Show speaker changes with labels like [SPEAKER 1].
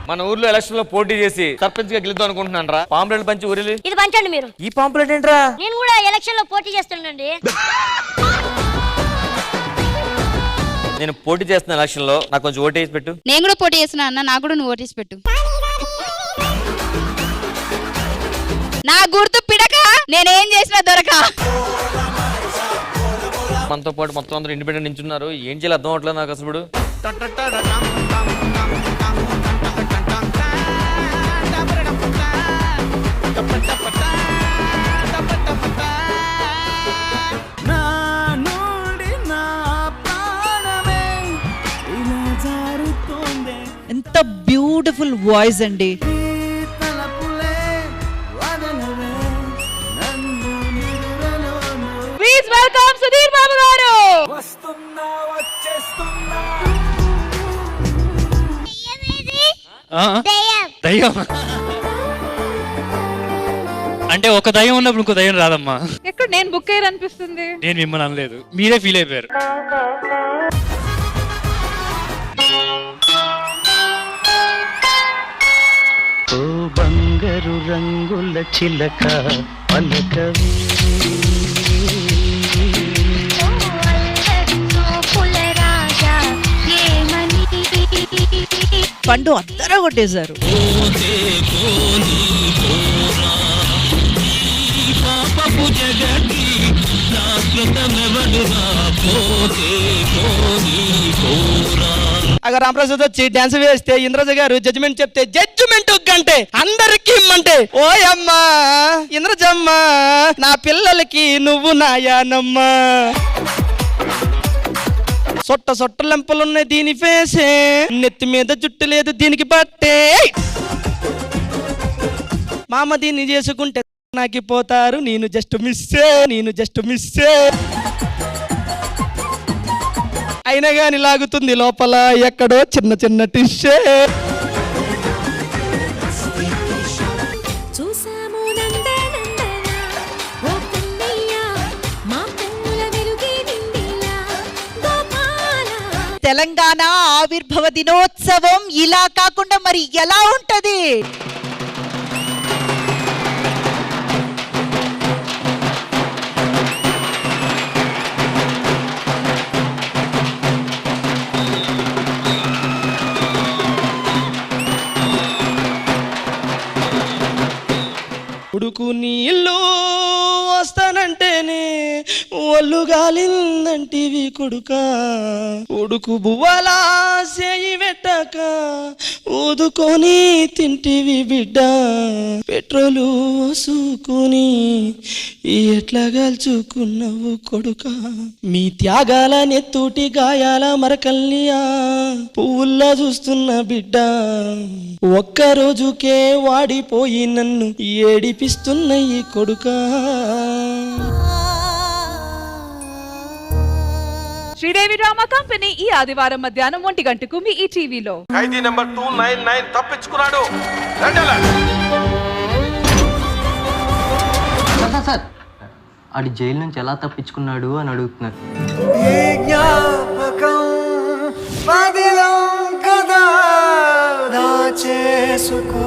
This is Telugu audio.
[SPEAKER 1] మన ఊర్లో ఎలక్షన్ లో పోటీ చేసి సర్పంచ్ గా గెలుద్దాం అనుకుంటున్నాను రా. పాంప్లెట్ పంచి ఊరిలి.
[SPEAKER 2] ఇది పంచండి మీరు.
[SPEAKER 1] ఈ పాంప్లెట్ ఏంట్రా?
[SPEAKER 2] నేను కూడా ఎలక్షన్ లో పోటీ చేస్తుండండి.
[SPEAKER 1] నేను పోటీ చేస్తున్న ఎలక్షన్ లో నాకు కొంచెం ఓటేసి పెట్టు.
[SPEAKER 3] నేను కూడా పోటీ చేస్తున్నా అన్న, నాకు కూడా నువ్వు ఓటేసి పెట్టు. నా గుర్తు పిడక, నేనేం చేసినా దొరక.
[SPEAKER 1] మనతో పాటు మొత్తం అందరూ ఇండిపెండెంట్ నించున్నారు. ఏం చేయాలి అర్థం అవట్లేదు నాకు అసలు.
[SPEAKER 4] ఎంత బ్యూటిఫుల్ వాయిస్ అండి.
[SPEAKER 3] ప్లీజ్ వెల్కమ్ సుధీర్ బాబు గారు.
[SPEAKER 5] దయ్యం అంటే ఒక దయ్యం ఉన్నప్పుడు ఇంకో దయ్యం రాదమ్మా.
[SPEAKER 3] ఎక్కడ నేను బుక్ అయ్యారు అనిపిస్తుంది.
[SPEAKER 5] నేను మిమ్మల్ని అనలేదు, మీరే ఫీల్ అయిపోయారు.
[SPEAKER 6] ఓ బంగారు రంగుల చిలక పలకవి,
[SPEAKER 4] పండు అందరూ కొట్టేశారు.
[SPEAKER 7] అగ రామప్రసాద్ వచ్చి డాన్స్ వేస్తే ఇంద్రజ గారు జడ్జిమెంట్ చెప్తే జడ్జిమెంట్ గంటే అందరికి ఇమ్మంటే ఓయమ్మా ఇంద్రజమ్మ నా పిల్లలకి నువ్వు నాయానమ్మా. సొట్ట సొట్ట లెంపలున్నాయి దీని ఫేసే, నెత్తి మీద జుట్టు లేదు దీనికి బట్టే. మామ దీన్ని చేసుకుంటే నాకి పోతారు, నేను జస్ట్ మిస్సే. అయినా గాని లాగుతుంది లోపల ఎక్కడో చిన్న చిన్న టిష్షే.
[SPEAKER 4] తెలంగాణ ఆవిర్భావ దినోత్సవం ఇలా కాకుండా మరి ఎలా ఉంటది?
[SPEAKER 7] ఉడుకు నీళ్ళు వస్తానంటేనే ఒళ్ళు గాలిందంటివి కొడుకా, ఉడుకు బువ్వలా చేయి పెట్టక ఊదుకొని తింటివి బిడ్డ, పెట్రోలు వసుకుని ఎట్లా గల్చుకున్నావు కొడుకా, మీ త్యాగాల నెత్తూటి గాయాల మరకల్నియా పువ్వుల్లా చూస్తున్న బిడ్డ, ఒక్క రోజుకే వాడిపోయి నన్ను ఏడిపిస్తున్న ఈ కొడుకా.
[SPEAKER 8] శ్రీదేవి డ్రామా కంపెనీ ఈ ఆదివారం మధ్యాహ్నం 1 గంటకు మీ ఈ టీవీలో.
[SPEAKER 9] ఖైదీ నెంబర్ 299 తప్పించుకున్నాడు.
[SPEAKER 10] సార్ ఆడి జైలు నుంచి ఎలా తప్పించుకున్నాడు అని అడుగుతున్నారు.
[SPEAKER 6] చేసుకో